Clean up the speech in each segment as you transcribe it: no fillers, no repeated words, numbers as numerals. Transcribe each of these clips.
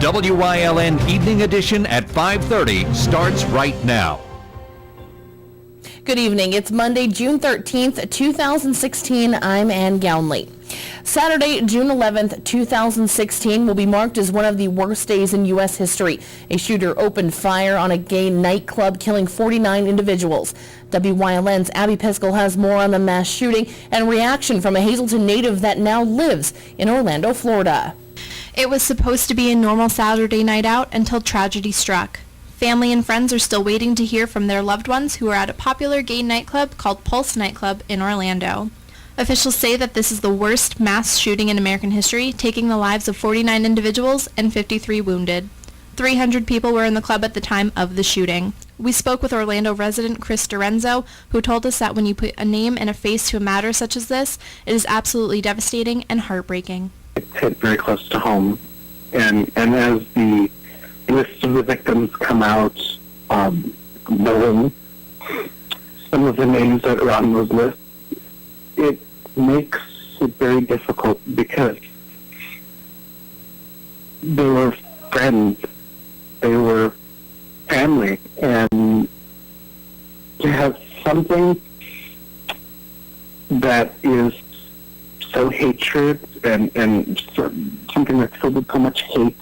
WYLN Evening Edition at 5:30 starts right now. Good evening. It's Monday, June 13th, 2016. I'm Ann Gownley. Saturday, June 11th, 2016 will be marked as one of the worst days in U.S. history. A shooter opened fire on a gay nightclub, killing 49 individuals. WYLN's Abby Piskel has more on the mass shooting and reaction from a Hazleton native that now lives in Orlando, Florida. It was supposed to be a normal Saturday night out until tragedy struck. Family and friends are still waiting to hear from their loved ones who are at a popular gay nightclub called Pulse Nightclub in Orlando. Officials say that this is the worst mass shooting in American history, taking the lives of 49 individuals and 53 wounded. 300 people were in the club at the time of the shooting. We spoke with Orlando resident Chris Dorenzo, who told us that when you put a name and a face to a matter such as this, it is absolutely devastating and heartbreaking. It hit very close to home, and as the list of the victims come out, knowing some of the names that are on those lists, it makes it very difficult because they were friends, they were family, and to have something that is so hatred and something that's filled with so much hate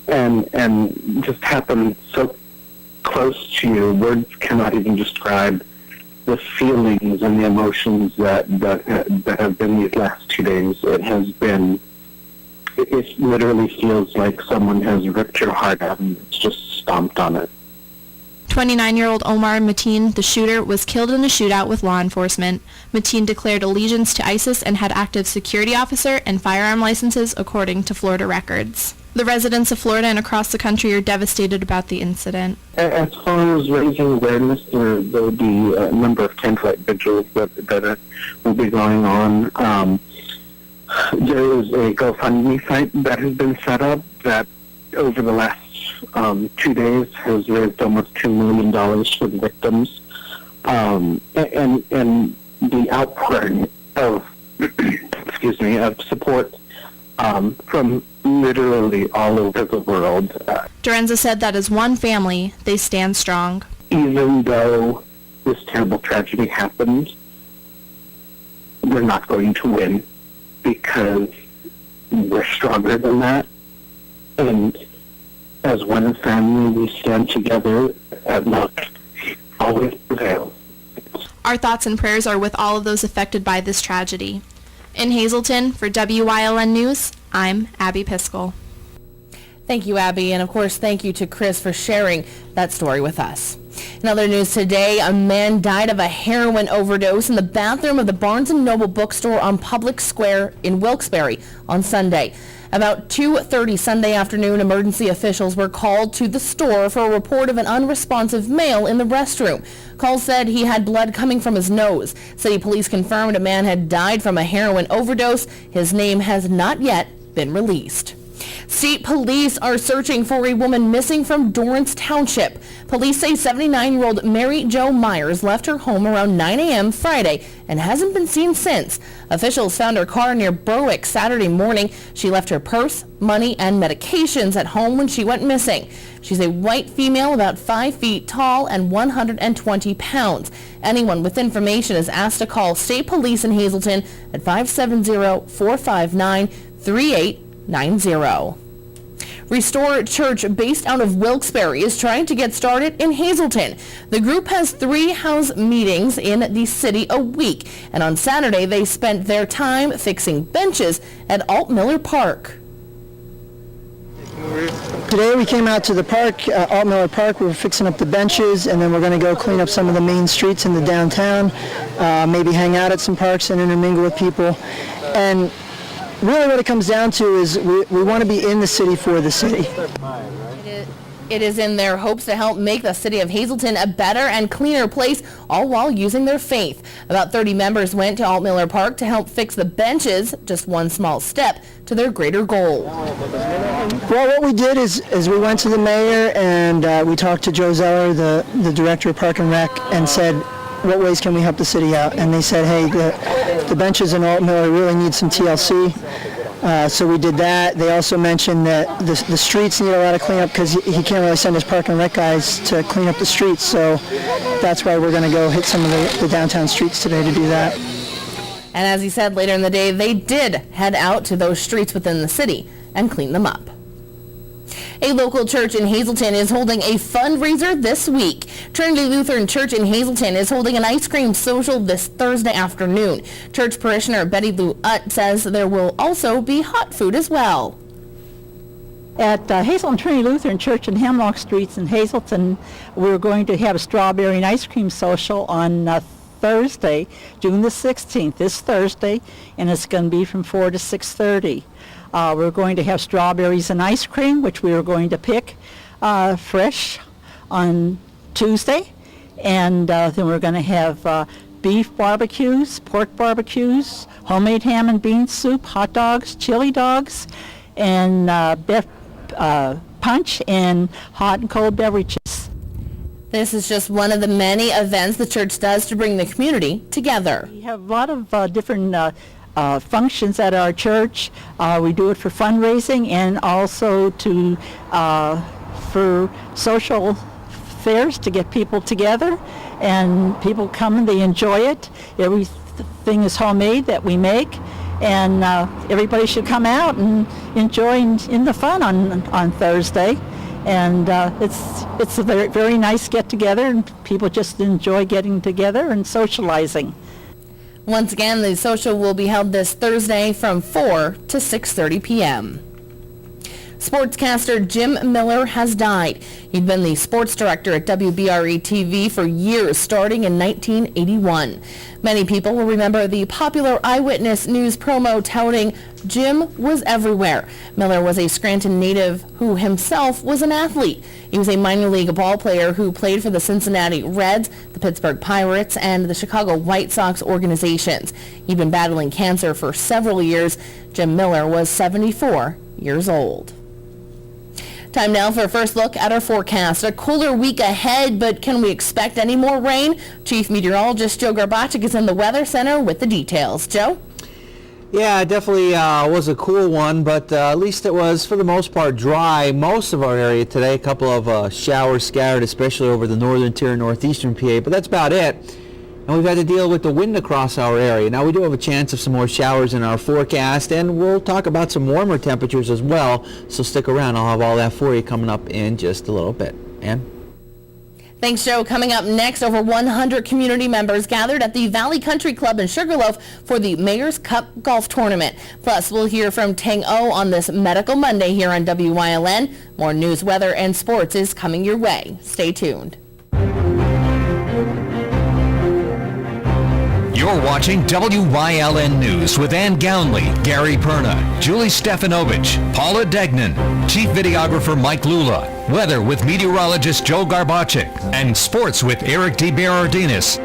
and just happen so close to you, words cannot even describe the feelings and the emotions that have been these last 2 days. It literally feels like someone has ripped your heart out and just stomped on it. 29-year-old Omar Mateen, the shooter, was killed in a shootout with law enforcement. Mateen declared allegiance to ISIS and had active security officer and firearm licenses, according to Florida records. The residents of Florida and across the country are devastated about the incident. As far as raising awareness, there will be a number of candlelight vigils that will be going on. There is a GoFundMe site that has been set up that over the last 2 days has raised almost $2 million for the victims. And the outpouring of, of support from literally all over the world. Dorenza said that as one family, they stand strong. Even though this terrible tragedy happened, we're not going to win because we're stronger than that. And as one family, we stand together and luck always prevails. Our thoughts and prayers are with all of those affected by this tragedy. In Hazleton, for WYLN News, I'm Abby Piskel. Thank you, Abby, and of course, thank you to Chris for sharing that story with us. In other news today, a man died of a heroin overdose in the bathroom of the Barnes & Noble bookstore on Public Square in Wilkes-Barre on Sunday. About 2:30 Sunday afternoon, emergency officials were called to the store for a report of an unresponsive male in the restroom. Calls said he had blood coming from his nose. City police confirmed a man had died from a heroin overdose. His name has not yet been released. State police are searching for a woman missing from Dorrance Township. Police say 79-year-old Mary Jo Myers left her home around 9 a.m. Friday and hasn't been seen since. Officials found her car near Berwick Saturday morning. She left her purse, money, and medications at home when she went missing. She's a white female about 5 feet tall and 120 pounds. Anyone with information is asked to call state police in Hazleton at 570-459-3890. Restore Church, based out of Wilkes-Barre, is trying to get started in Hazleton. The group has 3 house meetings in the city a week, and on Saturday they spent their time fixing benches at Alt-Miller Park. Today we came out to the park, Alt-Miller Park. We were fixing up the benches, and then we're going to go clean up some of the main streets in the downtown, maybe hang out at some parks and intermingle with people. And really what it comes down to is we want to be in the city for the city. It is in their hopes to help make the city of Hazleton a better and cleaner place, all while using their faith. About 30 members went to Alt-Miller Park to help fix the benches, just one small step to their greater goal. Well, what we did is we went to the mayor and we talked to Joe Zeller, the director of Park and Rec, and said, what ways can we help the city out? And they said, hey, the benches in Alt-Miller really need some TLC. So we did that. They also mentioned that the streets need a lot of cleanup because he can't really send his park and rec guys to clean up the streets. So that's why we're going to go hit some of the downtown streets today to do that. And as he said, later in the day, they did head out to those streets within the city and clean them up. A local church in Hazleton is holding a fundraiser this week. Trinity Lutheran Church in Hazleton is holding an ice cream social this Thursday afternoon. Church parishioner Betty Lou Utt says there will also be hot food as well. At Hazleton Trinity Lutheran Church in Hemlock Streets in Hazleton, we're going to have a strawberry and ice cream social on Thursday, June the 16th, this Thursday, and it's going to be from 4 to 6:30. We're going to have strawberries and ice cream, which we are going to pick fresh on Tuesday, and then we're going to have beef barbecues, pork barbecues, homemade ham and bean soup, hot dogs, chili dogs, and punch and hot and cold beverages. This is just one of the many events the church does to bring the community together. We have a lot of different functions at our church. We do it for fundraising and also to for social fairs to get people together, and people come and they enjoy it. Everything is homemade that we make, and everybody should come out and enjoy in the fun on Thursday. And it's a very, very nice get-together, and people just enjoy getting together and socializing. Once again, the social will be held this Thursday from 4 to 6:30 p.m. Sportscaster Jim Miller has died. He'd been the sports director at WBRE-TV for years, starting in 1981. Many people will remember the popular Eyewitness News promo touting Jim was everywhere. Miller was a Scranton native who himself was an athlete. He was a minor league ball player who played for the Cincinnati Reds, the Pittsburgh Pirates, and the Chicago White Sox organizations. He'd been battling cancer for several years. Jim Miller was 74 years old. Time now for a first look at our forecast. A cooler week ahead, but can we expect any more rain? Chief Meteorologist Joe Garbacic is in the Weather Center with the details. Joe? Yeah, it definitely was a cool one, but at least it was, for the most part, dry. Most of our area today, a couple of showers scattered, especially over the northern tier, northeastern PA, but that's about it. And we've had to deal with the wind across our area. Now, we do have a chance of some more showers in our forecast, and we'll talk about some warmer temperatures as well, so stick around. I'll have all that for you coming up in just a little bit. Ann? Thanks, Joe. Coming up next, over 100 community members gathered at the Valley Country Club in Sugarloaf for the Mayor's Cup Golf Tournament. Plus, we'll hear from Tang O on this Medical Monday here on WYLN. More news, weather, and sports is coming your way. Stay tuned. You're watching WYLN News with Ann Gownley, Gary Perna, Julie Stefanovich, Paula Degnan, Chief Videographer Mike Lula, weather with meteorologist Joe Garbacic, and sports with Eric DeBerardinis.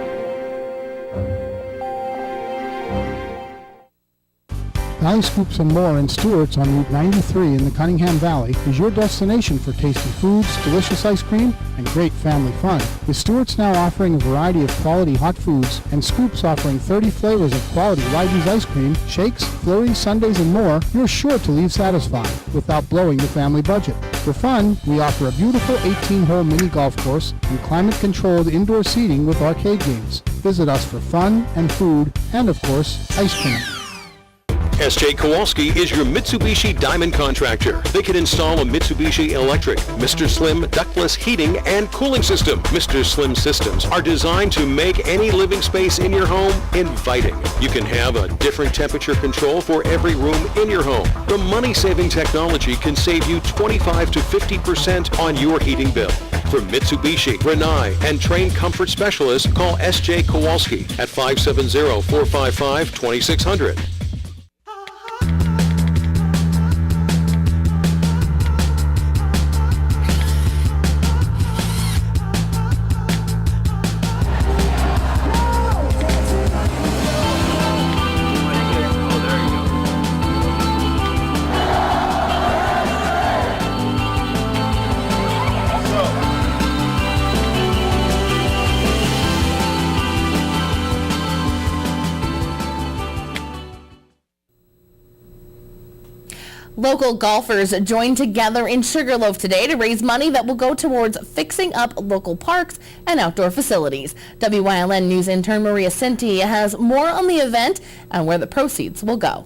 9 Scoops and More in Stewart's on Route 93 in the Cunningham Valley is your destination for tasty foods, delicious ice cream, and great family fun. With Stewart's now offering a variety of quality hot foods and Scoops offering 30 flavors of quality Lyde's ice cream, shakes, flurries, sundaes, and more, you're sure to leave satisfied without blowing the family budget. For fun, we offer a beautiful 18-hole mini golf course and climate-controlled indoor seating with arcade games. Visit us for fun and food and, of course, ice cream. S.J. Kowalski is your Mitsubishi Diamond contractor. They can install a Mitsubishi Electric, Mr. Slim ductless heating and cooling system. Mr. Slim systems are designed to make any living space in your home inviting. You can have a different temperature control for every room in your home. The money-saving technology can save you 25 to 50% on your heating bill. For Mitsubishi, Rinnai, and trained comfort specialists, call S.J. Kowalski at 570-455-2600. Local golfers joined together in Sugarloaf today to raise money that will go towards fixing up local parks and outdoor facilities. WYLN News intern Maria Cinti has more on the event and where the proceeds will go.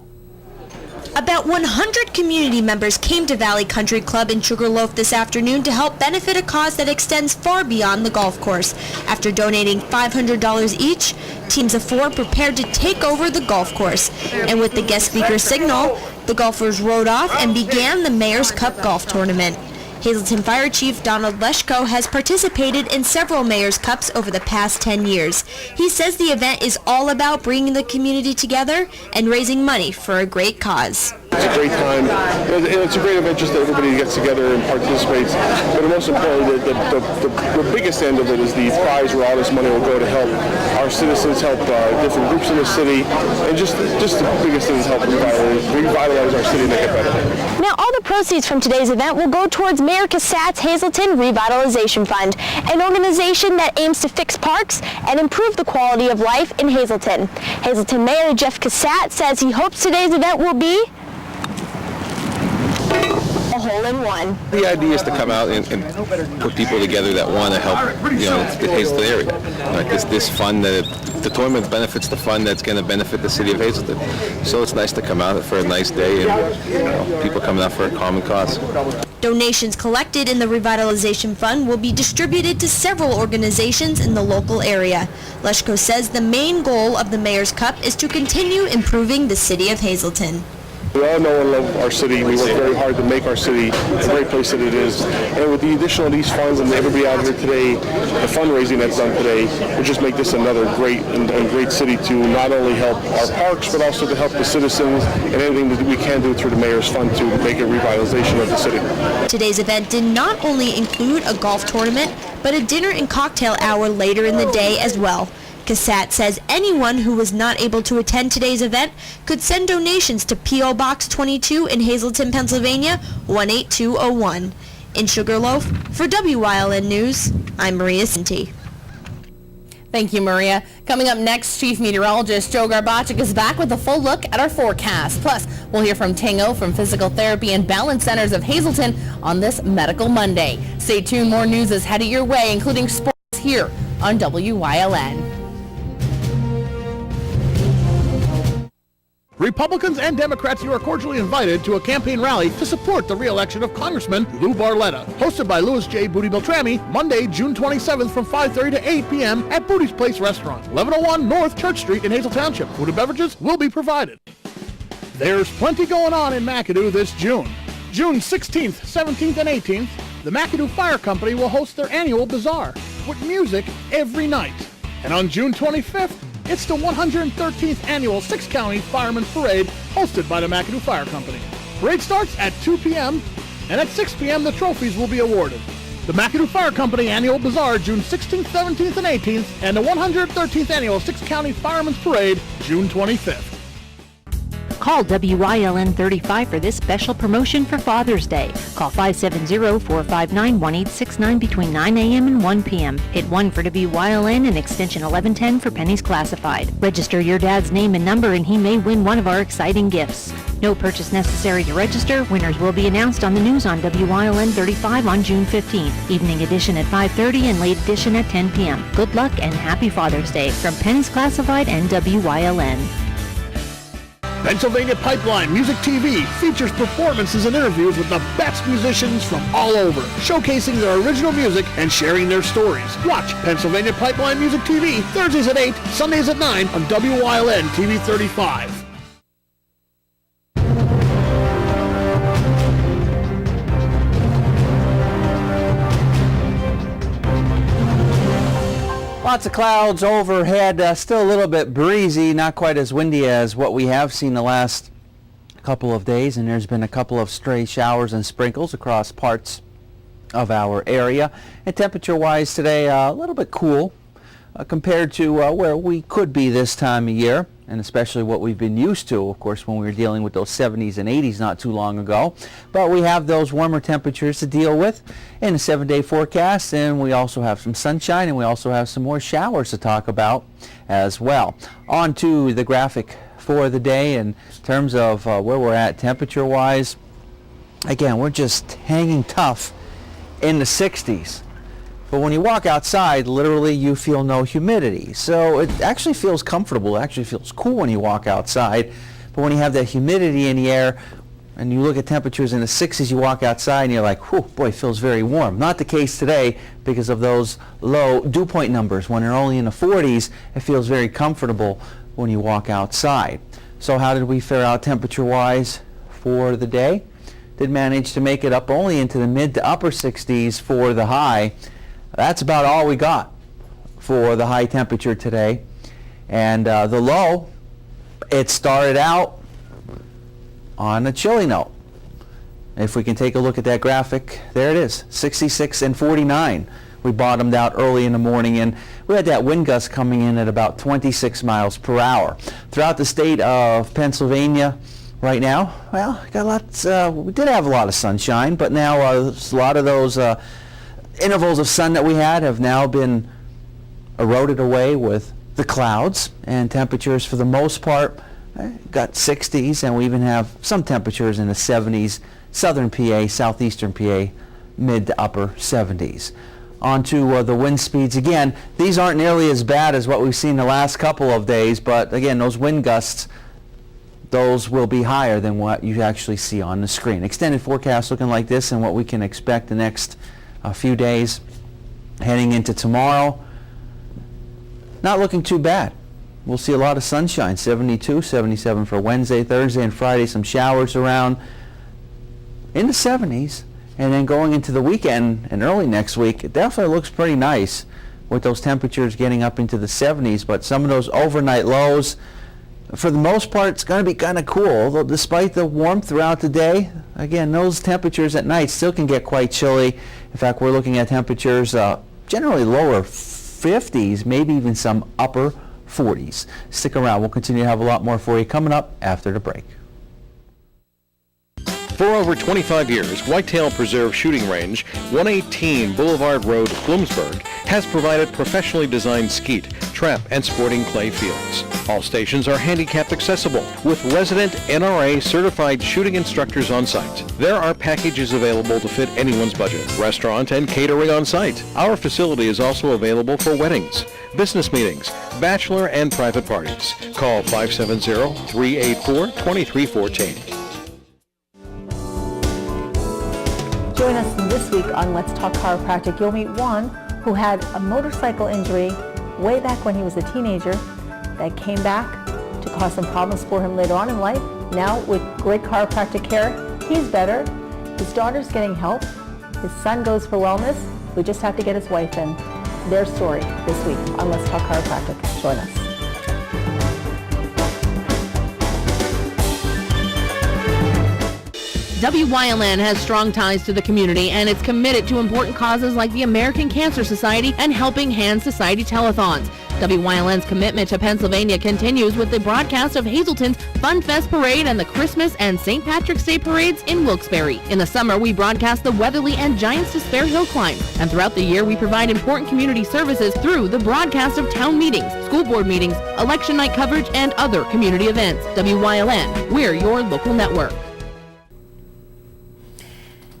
About 100 community members came to Valley Country Club in Sugarloaf this afternoon to help benefit a cause that extends far beyond the golf course. After donating $500 each, teams of 4 prepared to take over the golf course. And with the guest speaker signal, the golfers rode off and began the Mayor's Cup Golf Tournament. Hazleton Fire Chief Donald Leshko has participated in several Mayor's Cups over the past 10 years. He says the event is all about bringing the community together and raising money for a great cause. It's a great time. It's a great event just that everybody gets together and participates. But most importantly, the biggest end of it is the prize where all this money will go to help our citizens, help different groups in the city, and just the biggest thing is help revitalize our city and make it better. Now, all the proceeds from today's event will go towards Mayor Cassatt's Hazleton Revitalization Fund, an organization that aims to fix parks and improve the quality of life in Hazleton. Hazleton Mayor Jeff Cassatt says he hopes today's event will be a hole-in-one. The idea is to come out and put people together that want to help, the Hazleton area. Like this fund, the tournament benefits the fund that's going to benefit the city of Hazleton. So it's nice to come out for a nice day and people coming out for a common cause. Donations collected in the Revitalization Fund will be distributed to several organizations in the local area. Leshko says the main goal of the Mayor's Cup is to continue improving the city of Hazleton. We all know and love our city. We work very hard to make our city the great place that it is. And with the addition of these funds and everybody out here today, the fundraising that's done today, will just make this another great and great city to not only help our parks, but also to help the citizens and anything that we can do through the Mayor's Fund to make a revitalization of the city. Today's event did not only include a golf tournament, but a dinner and cocktail hour later in the day as well. Cassatt says anyone who was not able to attend today's event could send donations to P.O. Box 22 in Hazleton, Pennsylvania, 18201. In Sugarloaf, for WYLN News, I'm Maria Cinti. Thank you, Maria. Coming up next, Chief Meteorologist Joe Garbacic is back with a full look at our forecast. Plus, we'll hear from Tango from Physical Therapy and Balance Centers of Hazleton on this Medical Monday. Stay tuned, more news is headed your way, including sports here on WYLN. Republicans and Democrats, you are cordially invited to a campaign rally to support the re-election of Congressman Lou Barletta, hosted by Louis J. Booty Beltrami, Monday, June 27th from 5:30 to 8 p.m. at Booty's Place Restaurant, 1101 North Church Street in Hazel Township. Food and beverages will be provided. There's plenty going on in McAdoo this June. June 16th, 17th, and 18th, the McAdoo Fire Company will host their annual bazaar with music every night. And on June 25th, it's the 113th annual Six County Firemen's Parade hosted by the McAdoo Fire Company. Parade starts at 2 p.m. and at 6 p.m. the trophies will be awarded. The McAdoo Fire Company Annual Bazaar, June 16th, 17th, and 18th, and the 113th annual Six County Firemen's Parade, June 25th. Call WYLN 35 for this special promotion for Father's Day. Call 570-459-1869 between 9 a.m. and 1 p.m. Hit 1 for WYLN and extension 1110 for Pennies Classified. Register your dad's name and number and he may win one of our exciting gifts. No purchase necessary to register. Winners will be announced on the news on WYLN 35 on June 15th. Evening edition at 5:30 and late edition at 10 p.m. Good luck and happy Father's Day from Pennies Classified and WYLN. Pennsylvania Pipeline Music TV features performances and interviews with the best musicians from all over, showcasing their original music and sharing their stories. Watch Pennsylvania Pipeline Music TV Thursdays at 8, Sundays at 9 on WYLN TV 35. Lots of clouds overhead, still a little bit breezy, not quite as windy as what we have seen the last couple of days, and there's been a couple of stray showers and sprinkles across parts of our area. And temperature-wise today, a little bit cool compared to where we could be this time of year, and especially what we've been used to, of course, when we were dealing with those 70s and 80s not too long ago. But we have those warmer temperatures to deal with in a 7-day forecast, and we also have some sunshine, and we also have some more showers to talk about as well. On to the graphic for the day in terms of where we're at temperature-wise. again, we're just hanging tough in the 60s. But when you walk outside, literally you feel no humidity. So it actually feels comfortable. It actually feels cool when you walk outside. But when you have that humidity in the air and you look at temperatures in the 60s, you walk outside and you're like, whew, boy, it feels very warm. Not the case today because of those low dew point numbers. When they're only in the 40s, it feels very comfortable when you walk outside. So how did we fare out temperature-wise for the day? Did manage to make it up only into the mid to upper 60s for the high. That's about all we got for the high temperature today. And the low, it started out on a chilly note. If we can take a look at that graphic, there it is, 66 and 49. We bottomed out early in the morning, and we had that wind gust coming in at about 26 miles per hour. Throughout the state of Pennsylvania right now, well, got lots, we did have a lot of sunshine, but now a lot of those intervals of sun that we had have now been eroded away with the clouds, and temperatures for the most part got 60s, and we even have some temperatures in the 70s, southern PA, southeastern PA, mid to upper 70s. On to the wind speeds again. These aren't nearly as bad as what we've seen the last couple of days, but again, those wind gusts, those will be higher than what you actually see on the screen. Extended forecast looking like this and what we can expect the next few days heading into tomorrow. Not looking too bad. We'll see a lot of sunshine, 72, 77 for Wednesday, Thursday, and Friday. Some showers around in the 70s. And then going into the weekend and early next week, it definitely looks pretty nice with those temperatures getting up into the 70s. But some of those overnight lows, for the most part, it's going to be kind of cool. Although despite the warmth throughout the day, again, those temperatures at night still can get quite chilly. In fact, we're looking at temperatures generally lower 50s, maybe even some upper 40s. Stick around. We'll continue to have a lot more for you coming up after the break. For over 25 years, Whitetail Preserve Shooting Range, 118 Boulevard Road, Bloomsburg, has provided professionally designed skeet, trap, and sporting clay fields. All stations are handicapped accessible with resident NRA certified shooting instructors on site. There are packages available to fit anyone's budget, restaurant and catering on site. Our facility is also available for weddings, business meetings, bachelor and private parties. Call 570-384-2314. Join us this week on Let's Talk Chiropractic. You'll meet Juan, who had a motorcycle injury way back when he was a teenager that came back to cause some problems for him later on in life. Now, with great chiropractic care, he's better. His daughter's getting help. His son goes for wellness. We just have to get his wife in. Their story this week on Let's Talk Chiropractic. Join us. WYLN has strong ties to the community, and it's committed to important causes like the American Cancer Society and Helping Hands Society telethons. WYLN's commitment to Pennsylvania continues with the broadcast of Hazleton's Fun Fest Parade and the Christmas and St. Patrick's Day parades in Wilkes-Barre. In the summer, we broadcast the Weatherly and Giants to Spare Hill Climb. And throughout the year, we provide important community services through the broadcast of town meetings, school board meetings, election night coverage, and other community events. WYLN, we're your local network.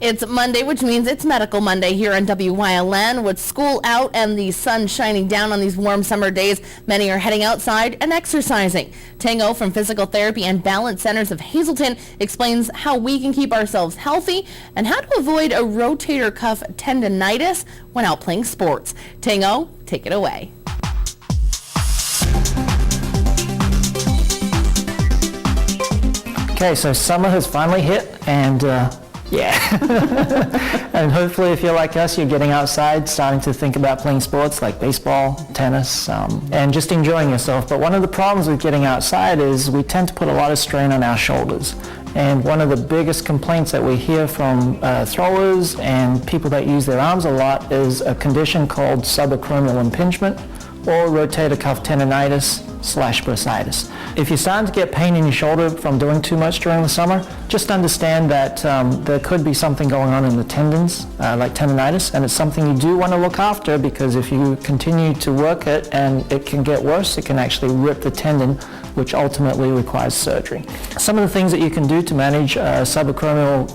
It's Monday, which means it's Medical Monday here on WYLN. With school out and the sun shining down on these warm summer days, many are heading outside and exercising. Tango from Physical Therapy and Balance Centers of Hazleton explains how we can keep ourselves healthy and how to avoid a rotator cuff tendonitis when out playing sports. Tango, take it away. Okay, so summer has finally hit, and and hopefully if you're like us, you're getting outside, starting to think about playing sports like baseball, tennis, and just enjoying yourself. But one of the problems with getting outside is we tend to put a lot of strain on our shoulders. And one of the biggest complaints that we hear from throwers and people that use their arms a lot is a condition called subacromial impingement, or rotator cuff tendonitis/bursitis. If you're starting to get pain in your shoulder from doing too much during the summer, just understand that there could be something going on in the tendons, like tendonitis, and it's something you do want to look after, because if you continue to work it and it can get worse, it can actually rip the tendon, which ultimately requires surgery. Some of the things that you can do to manage subacromial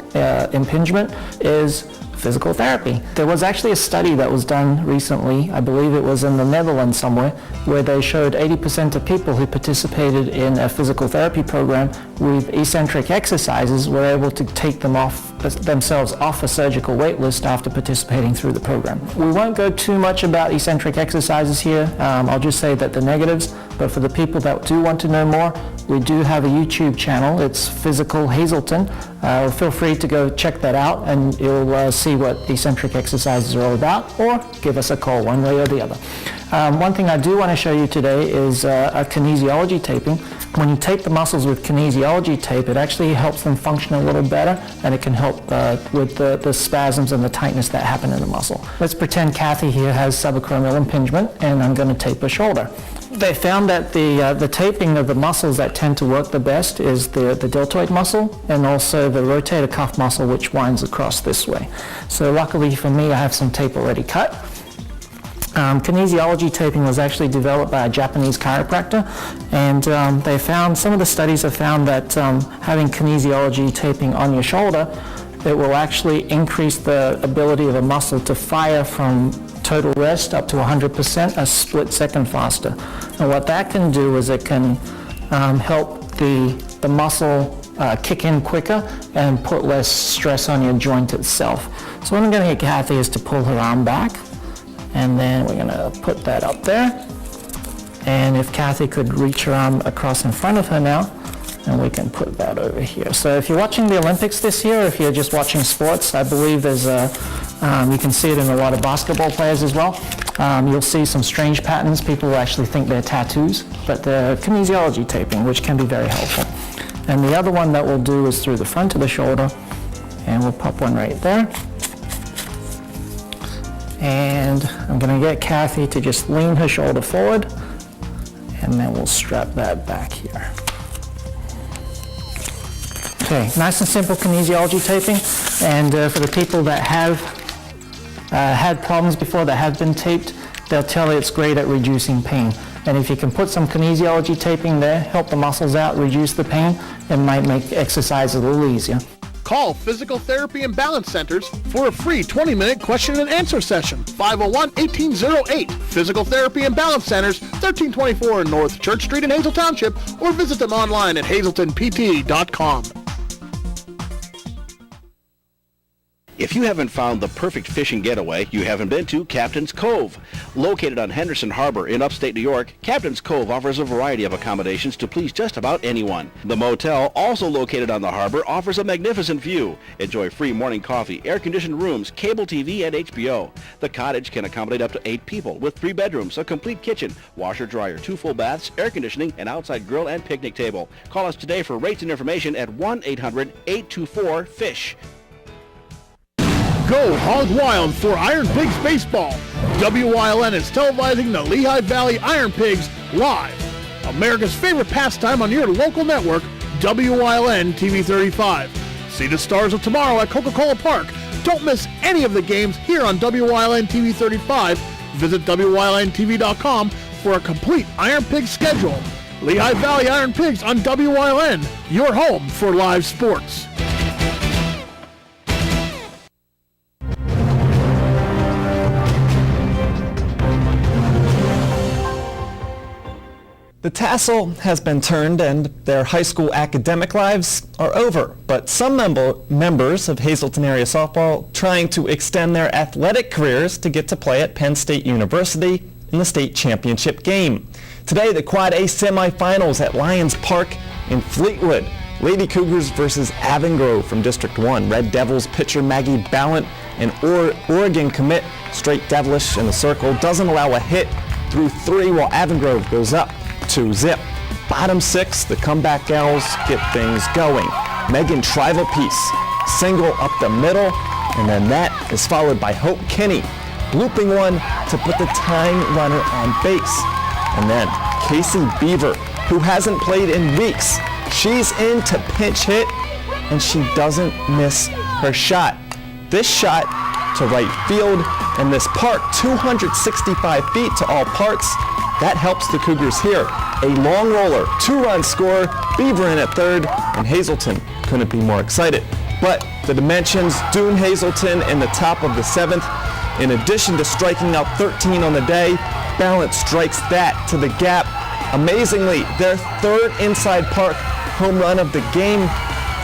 impingement is physical therapy. There was actually a study that was done recently, I believe it was in the Netherlands somewhere, where they showed 80% of people who participated in a physical therapy program with eccentric exercises were able to take themselves off a surgical wait list after participating through the program. We won't go too much about eccentric exercises here. I'll just say that the negatives, but for the people that do want to know more, we do have a YouTube channel. It's Physical Hazelton. Feel free to go check that out, and you'll see what eccentric exercises are all about, or give us a call one way or the other. One thing I do want to show you today is a kinesiology taping. When you tape the muscles with kinesiology tape, it actually helps them function a little better, and it can help with the spasms and the tightness that happen in the muscle. Let's pretend Kathy here has subacromial impingement, and I'm going to tape her shoulder. They found that the taping of the muscles that tend to work the best is the deltoid muscle and also the rotator cuff muscle, which winds across this way. So luckily for me, I have some tape already cut. Kinesiology taping was actually developed by a Japanese chiropractor, and they found, some of the studies have found that having kinesiology taping on your shoulder, it will actually increase the ability of a muscle to fire from total rest up to 100%, a split second faster. And what that can do is it can help the muscle kick in quicker and put less stress on your joint itself. So what I'm going to get Kathy is to pull her arm back, and then we're going to put that up there. And if Kathy could reach her arm across in front of her now, and we can put that over here. So if you're watching the Olympics this year, or if you're just watching sports, I believe there's you can see it in a lot of basketball players as well. You'll see some strange patterns. People will actually think they're tattoos, but they're kinesiology taping, which can be very helpful. And the other one that we'll do is through the front of the shoulder, and we'll pop one right there. And I'm going to get Kathy to just lean her shoulder forward, and then we'll strap that back here. Okay, nice and simple kinesiology taping, and for the people that have had problems before that have been taped, they'll tell you it's great at reducing pain. And if you can put some kinesiology taping there, help the muscles out, reduce the pain, it might make exercise a little easier. Call Physical Therapy and Balance Centers for a free 20-minute question and answer session. 501-1808. Physical Therapy and Balance Centers, 1324 North Church Street in Hazel Township, or visit them online at hazeltonpt.com. If you haven't found the perfect fishing getaway, you haven't been to Captain's Cove. Located on Henderson Harbor in upstate New York, Captain's Cove offers a variety of accommodations to please just about anyone. The motel, also located on the harbor, offers a magnificent view. Enjoy free morning coffee, air-conditioned rooms, cable TV, and HBO. The cottage can accommodate up to 8 people with 3 bedrooms, a complete kitchen, washer-dryer, 2 full baths, air conditioning, an outside grill, and picnic table. Call us today for rates and information at 1-800-824-FISH. Go hog wild for Iron Pigs baseball. WYLN is televising the Lehigh Valley Iron Pigs live. America's favorite pastime on your local network, WYLN TV 35. See the Stars of Tomorrow at Coca-Cola Park. Don't miss any of the games here on WYLN TV 35. Visit WYLNTV.com for a complete Iron Pigs schedule. Lehigh Valley Iron Pigs on WYLN, your home for live sports. The tassel has been turned and their high school academic lives are over, but some members of Hazleton area softball trying to extend their athletic careers to get to play at Penn State University in the state championship game. Today, the Quad A semifinals at Lions Park in Fleetwood. Lady Cougars versus Avon from District 1. Red Devils pitcher Maggie Ballant and Oregon commit Straight Devilish in the circle doesn't allow a hit through 3 while Avon goes up 2-0. Bottom 6, the comeback gals get things going. Megan Trivalpiece single up the middle, and then that is followed by Hope Kinney. looping one to put the tying runner on base. And then Casey Beaver, who hasn't played in weeks, she's in to pinch hit, and she doesn't miss her shot. This shot to right field, and this park, 265 feet to all parts, that helps the Cougars here. A long roller, 2-run score, Beaver in at third, and Hazleton couldn't be more excited. But the dimensions doom Hazleton in the top of the 7th. In addition to striking out 13 on the day, Balance strikes that to the gap. Amazingly, their third inside park home run of the game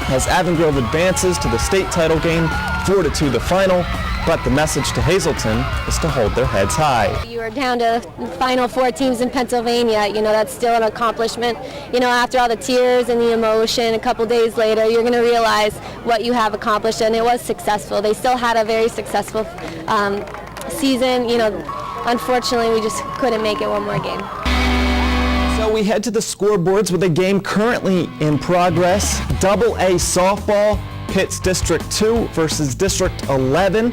as Avon advances to the state title game, 4-2 the final. But the message to Hazleton is to hold their heads high. You are down to the final 4 teams in Pennsylvania. You know, that's still an accomplishment. You know, after all the tears and the emotion, a couple days later, you're going to realize what you have accomplished, and it was successful. They still had a very successful season. You know, unfortunately, we just couldn't make it one more game. So we head to the scoreboards with a game currently in progress. AA softball. Pitt's District 2 versus District 11.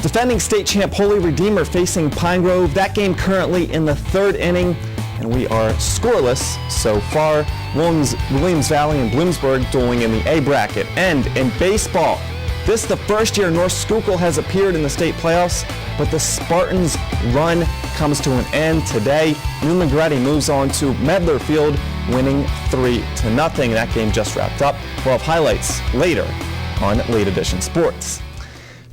Defending state champ Holy Redeemer facing Pine Grove. That game currently in the 3rd inning, and we are scoreless so far. Williams Valley and Bloomsburg dueling in the A bracket. And in baseball, this is the first year North Schuylkill has appeared in the state playoffs, but the Spartans' run comes to an end today. New Negretti moves on to Medler Field, winning 3-0. That game just wrapped up. We'll have highlights later on Late Edition Sports.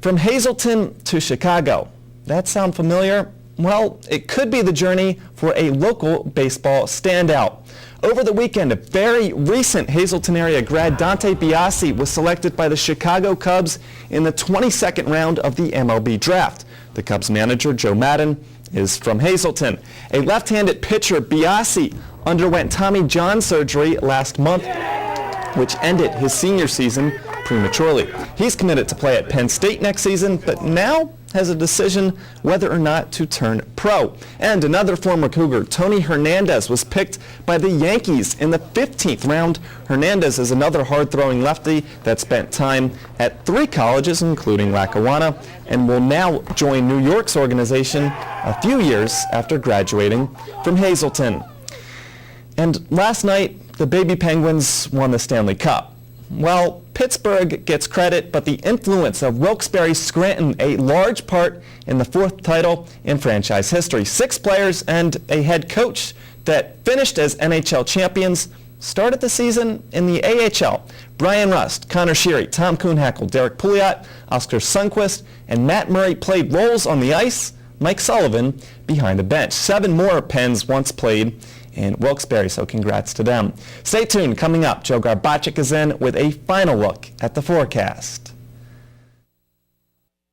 From Hazleton to Chicago. That sound familiar? Well, it could be the journey for a local baseball standout. Over the weekend, a very recent Hazleton area grad, Dante Biasi, was selected by the Chicago Cubs in the 22nd round of the MLB draft. The Cubs manager, Joe Madden, is from Hazleton. A left-handed pitcher, Biasi, underwent Tommy John surgery last month, which ended his senior season prematurely. He's committed to play at Penn State next season, but now has a decision whether or not to turn pro. And another former Cougar, Tony Hernandez, was picked by the Yankees in the 15th round. Hernandez is another hard-throwing lefty that spent time at 3 colleges, including Lackawanna, and will now join New York's organization a few years after graduating from Hazleton. And last night, the Baby Penguins won the Stanley Cup. Well, Pittsburgh gets credit, but the influence of Wilkes-Barre Scranton a large part in the 4th title in franchise history. 6 players and a head coach that finished as NHL champions started the season in the AHL. Brian Rust, Connor Sheary, Tom Kuhnhackl, Derek Pouliot, Oscar Sundquist, and Matt Murray played roles on the ice. Mike Sullivan behind the bench. 7 more Pens once played in Wilkes-Barre, so congrats to them. Stay tuned. Coming up, Joe Garbacic is in with a final look at the forecast.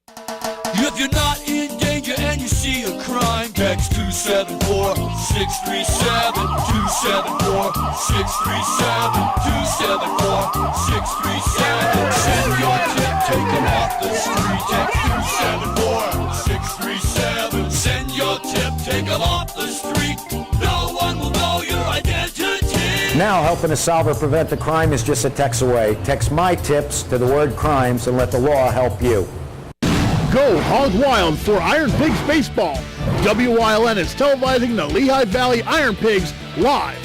If you're not in danger and you see a crime, text 274-637, 274-637, 274-637. Send your tip, take them off the street. Text 274-637. Send your tip, take them off the street. No one will know your identity. Now helping a solver prevent the crime is just a text away. Text my tips to the word crimes and let the law help you. Go hog wild for Iron Pigs baseball. WYLN is televising the Lehigh Valley Iron Pigs live.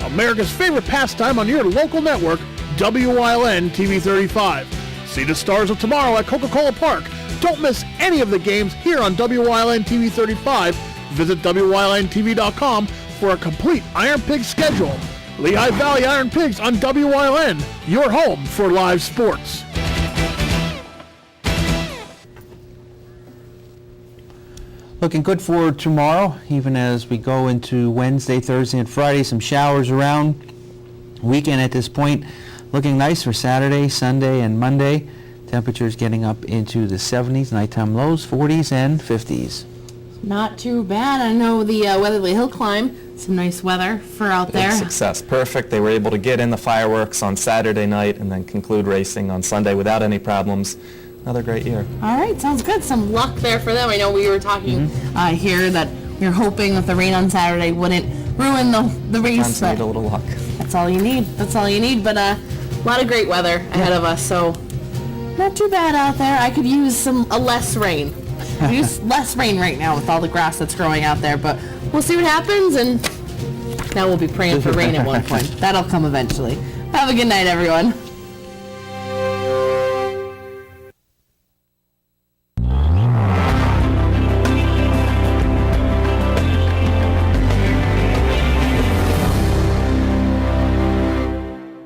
America's favorite pastime on your local network, WYLN TV 35. See the stars of tomorrow at Coca-Cola Park. Don't miss any of the games here on WYLN TV 35. Visit WYLNTV.com for a complete Iron Pigs schedule. Lehigh Valley Iron Pigs on WYLN, your home for live sports. Looking good for tomorrow, even as we go into Wednesday, Thursday, and Friday. Some showers around. Weekend at this point looking nice for Saturday, Sunday, and Monday. Temperatures getting up into the 70s, nighttime lows, 40s, and 50s. Not too bad. I know the Weatherly Hill Climb, some nice weather for out there. Big success. Perfect. They were able to get in the fireworks on Saturday night and then conclude racing on Sunday without any problems. Another great year. All right, sounds good. Some luck there for them. I know we were talking here that we were hoping that the rain on Saturday wouldn't ruin the race. Sometimes need a little luck. That's all you need. That's all you need. But a lot of great weather ahead of us, so not too bad out there. I could use a less rain. produce less rain right now with all the grass that's growing out there, but we'll see what happens, and now we'll be praying for rain at one point. That'll come eventually. Have a good night, everyone.